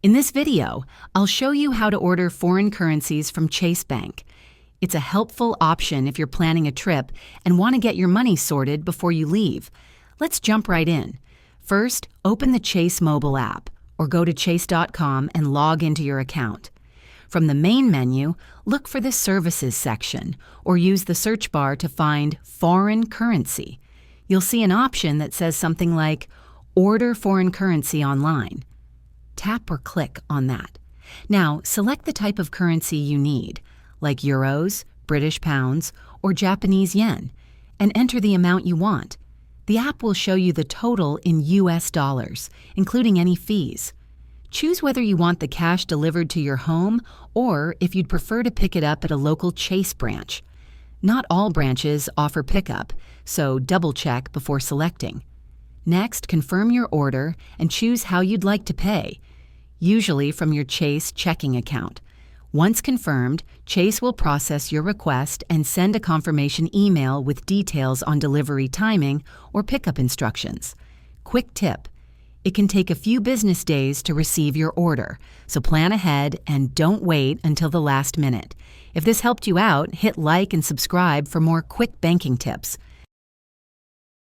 In this video, I'll show you how to order foreign currencies from Chase Bank. It's a helpful option if you're planning a trip and want to get your money sorted before you leave. Let's jump right in. First, open the Chase mobile app or go to chase.com and log into your account. From the main menu, look for the Services section or use the search bar to find Foreign Currency. You'll see an option that says something like Order Foreign Currency Online. Tap or click on that. Now, select the type of currency you need, like euros, British pounds, or Japanese yen, and enter the amount you want. The app will show you the total in US dollars, including any fees. Choose whether you want the cash delivered to your home or if you'd prefer to pick it up at a local Chase branch. Not all branches offer pickup, so double-check before selecting. Next, confirm your order and choose how you'd like to pay, usually from your Chase checking account. Once confirmed, Chase will process your request and send a confirmation email with details on delivery timing or pickup instructions. Quick tip: it can take a few business days to receive your order, so plan ahead and don't wait until the last minute. If this helped you out, hit like and subscribe for more quick banking tips.